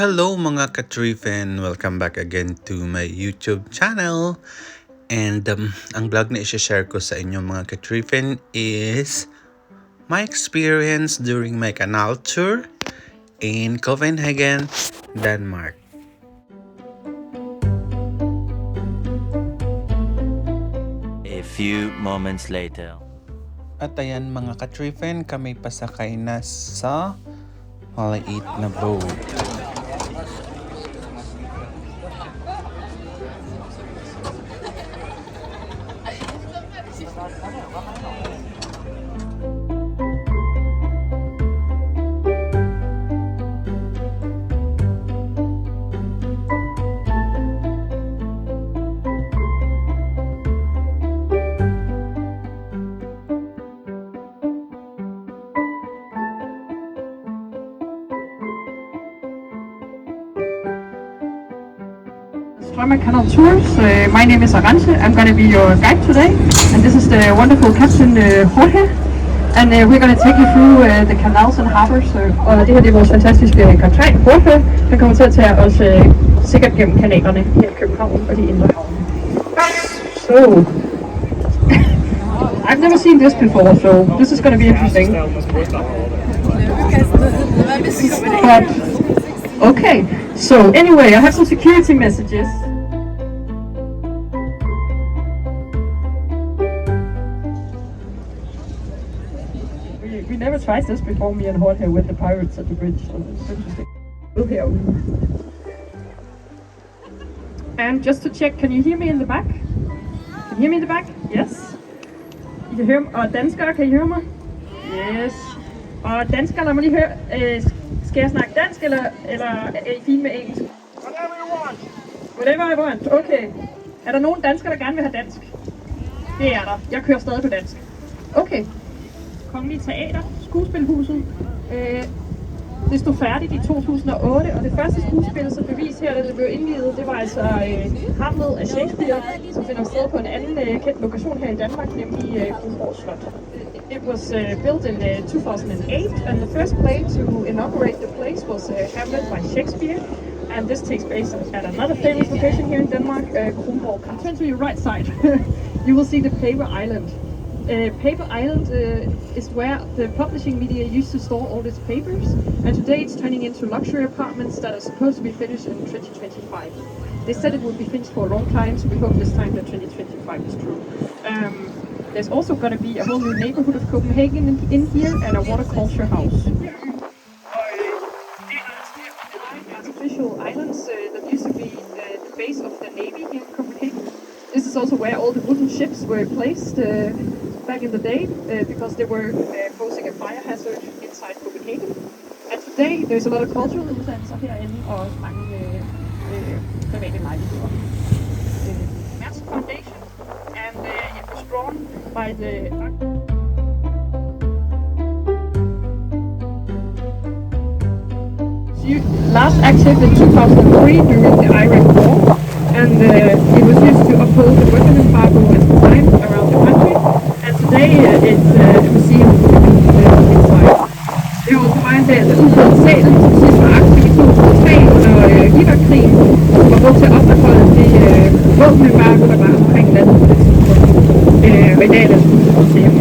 Hello mga ka-Trifen! Welcome back again to my YouTube channel. And ang vlog na i-share ko sa inyo mga ka-Trifen is my experience during my canal tour in Copenhagen, Denmark. A few moments later. At ayan mga ka-Trifen, kami pasakay na sa maliit na boat. Copenhagen Canal tours. My name is Arantxe. I'm going to be your guide today, and this is the wonderful captain Jorge. And we're going to take you through the canals and harbors. Og det her det er vores fantastiske kaptajn Jorge. Han kommer til at tage os sikkert gennem kanalerne her i København og de indre havne. So, I've never seen this before, so this is going to be interesting. But, okay, so anyway, I have some security messages. We never tried this before, me and Jorge with the pirates at the bridge, so it's interesting. And just to check, can you hear me in the back? Can you hear me in the back? Yes. You can hear me? Og danskere, kan I høre mig? Yes. Og danskere, lad mig lige høre. Skal jeg snakke dansk, eller er I fine med engelsk? Whatever you want. Whatever I want, okay. Er der nogen danskere, der gerne vil have dansk? Det er der. Jeg kører stadig på dansk. Okay. Kongelige Teater, Skuespilhuset. Det stod færdigt i 2008, og det første skuespil, som bevis her, da det blev indviet, det var altså Hamlet af Shakespeare, som finder sted på en anden kendt lokation her i Danmark, nemlig Kronborg Slot. It was built in 2008, and the first play to inaugurate the place was Hamlet by Shakespeare. And this takes place at another famous location here in Denmark, Kronborg. Turn to your right side. You will see the Paper Island. Paper Island is where the publishing media used to store all its papers, and today it's turning into luxury apartments that are supposed to be finished in 2025. They said it would be finished for a long time, so we hope this time that 2025 is true. There's also going to be a whole new neighborhood of Copenhagen in here, and a water culture house. Artificial islands that used to be the base of the navy here in Copenhagen. This is also where all the wooden ships were placed back in the day because they were posing a fire hazard inside Copenhagen. And today there's a lot of cultural uddannelser herinde og mange private lejligheder. Maersk Foundation, and it was drawn by the last active in 2003 during the Iraq War, and it was used to uphold the weapon embargo at the time around the country, and today it's a museum inside. Det var også meget af ubåden Sælen, som sidst var aktiv i 2003 under Irak-krigen, som var brugt til at opretholde det våbenembargo, der var omkring landet på det tidspunkt. Og i dag er det et museum.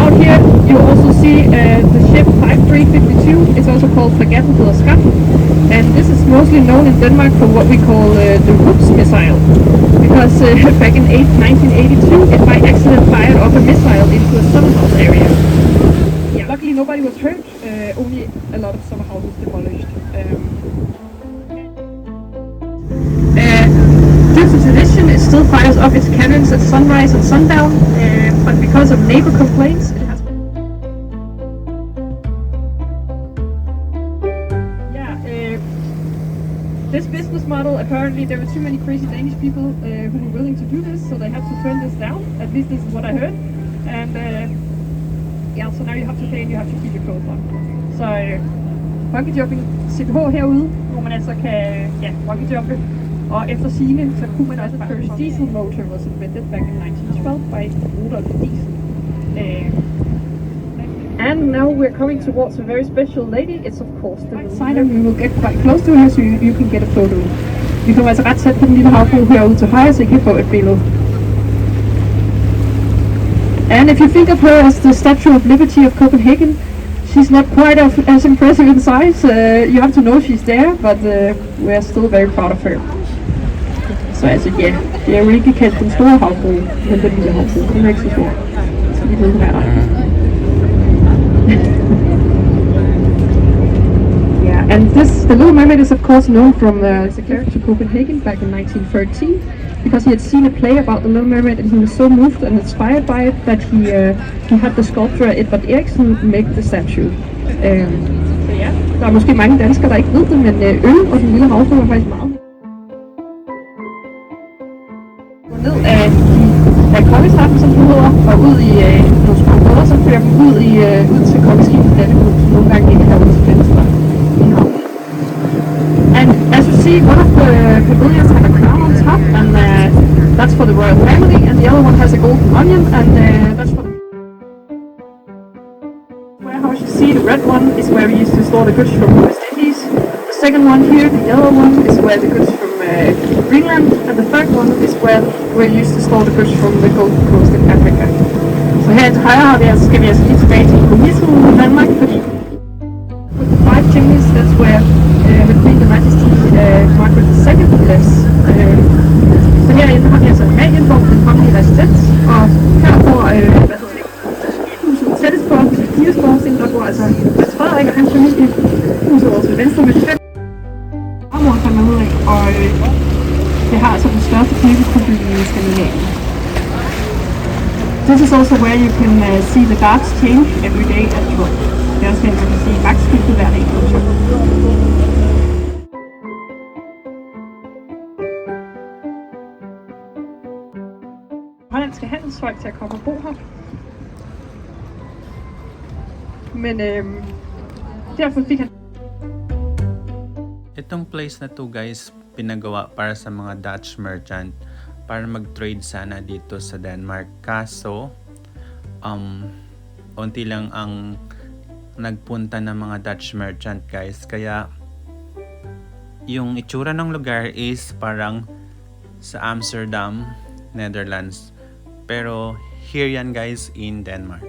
Out here you also see the ship 5352 is also called Fregatten Skak, and this is mostly known in Denmark for what we call the Roots missile, because back in 1982 it by accident fired off a missile into a summer house area. Yeah, luckily nobody was hurt, only a lot of summer houses demolished. Due to tradition, it still fires off its cannons at sunrise and sundown, but because of neighbor complaints, it has. This business model, apparently there were too many crazy Danish people who were willing to do this, so they had to turn this down. At least this is what I heard. And yeah, so now you have to pay and you have to keep your clothes on. Så bungee-jumping, CPH herude, hvor man altså kan bungee-jumpe. Og efter sigende, så kunne man også First diesel motor was invented back in 1912 by Rudolf Diesel. And now we're coming towards a very special lady. It's of course the right side, and we will get quite close to her, so you can get a photo. Vi kommer altså ret tæt på den lille havfrue herude til højre, så I kan få et billede. And if you think of her as the Statue of Liberty of Copenhagen, she's not quite as impressive in size. You have to know she's there, but we're still very proud of her. Så altså ja, det er jo ikke kaldt den store havfrue, men den lille havfrue. Den er ikke så stor. Så lige ved her. Yeah, and The Little Mermaid is of course known from the character Copenhagen back in 1913, because he had seen a play about the Little Mermaid and he was so moved and inspired by it that he had the sculptor Edvard Eriksen make the statue. Så ja, der er måske mange danskere, der ikke ved det, men øl og den lille havfrue er faktisk meget. Gå ned af kongetrappen, som det hedder, og ud i nogle små båder, som fører dem ud til kongeskibet Dannebroge, som nogle gange ikke er herude til venstre i havnen. And as you see, one of the pavilions has a crown on top, and that's for the royal family, and the other one has a golden onion, and that's for the warehouse. You see, the red one is where we used to store the goods from West Indies. The second one here, the yellow one, is where the goods from Greenland, and the third one is where we used to store the goods from the Gold Coast in Africa. Så her til højre skal vi altså lige tilbage til kolonitiden i Danmark, fordi with the 5 chimneys, that's where the Queen of Majesty Margaret II lives. Så herinde har vi altså Amalienborg, den kongelige residens, og her bor skibhuset tættest på, det er 4 skorsten, der bor altså Prins Frederik og hans familie. Huset over til venstre med 5 områder, kan man ud af, og det har altså den største kirkekuppel i Skandinavien. This is also where you can see the guards change every day at 12. Det er også her, man kan se vagtskiftet hver dag kl. 12. Hollandske handelsfolk til at komme og bo her. Men derfor fik han... Itong place na to guys, pinagawa para sa mga Dutch merchant para mag-trade sana dito sa Denmark. Kaso, unti lang ang nagpunta ng mga Dutch merchant guys. Kaya, yung itsura ng lugar is parang sa Amsterdam, Netherlands. Pero, here yan guys in Denmark.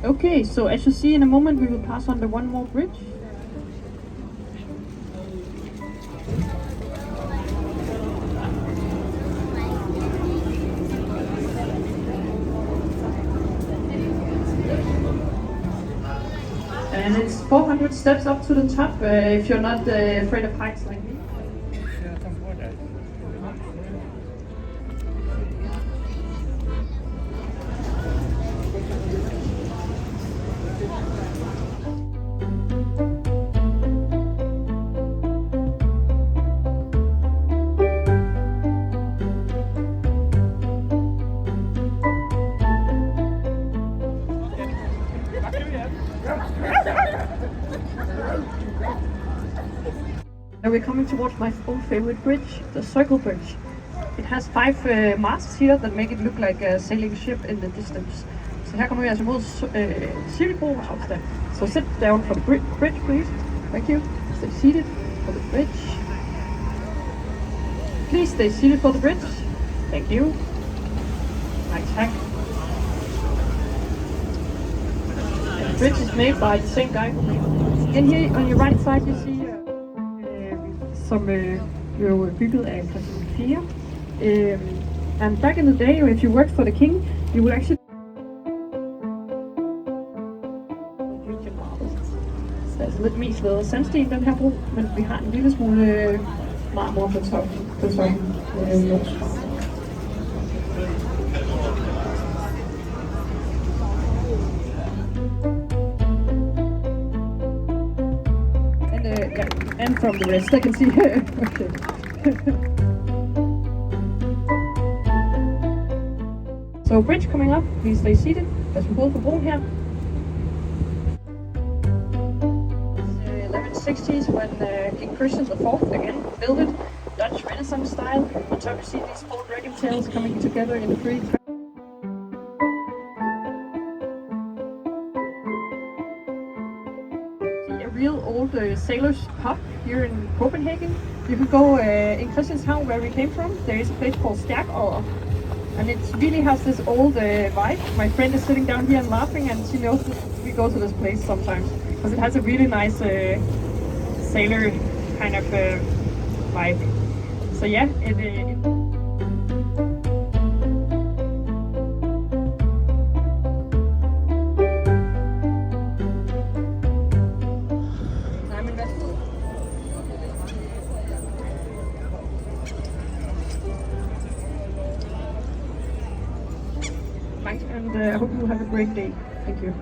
Okay, so as you see in a moment we will pass under one more bridge. And it's 400 steps up to the top if you're not afraid of heights like me. Now we're coming towards my own favorite bridge, the Circle Bridge. It has 5 masts here that make it look like a sailing ship in the distance. Så her kommer vi altså mod Cirkelbro afstand. So sit down for the bridge, please. Thank you. Stay seated for the bridge. Please stay seated for the bridge. Thank you. Nice hack. The bridge is made by the same guy. And here on your right side you see som blev bygget af Christian 4. And back in the day, if you worked for the king, you would actually så altså lidt mest lavet sandsten den her bro, men vi har en lille smule marmor på toppen. And from the rest I can see. Okay. So bridge coming up, please stay seated as we go for broen her. 1160s when King Christian IV again built it. Dutch Spanish Renaissance style. On top you see these four dragon tails coming together in a pretty a real old sailor's pub here in Copenhagen. You can go in Christianshavn, where we came from. There is a place called Stærkodder, and it really has this old vibe. My friend is sitting down here and laughing, and she knows that we go to this place sometimes because it has a really nice sailor kind of vibe. So yeah, and I hope you have a great day. Thank you.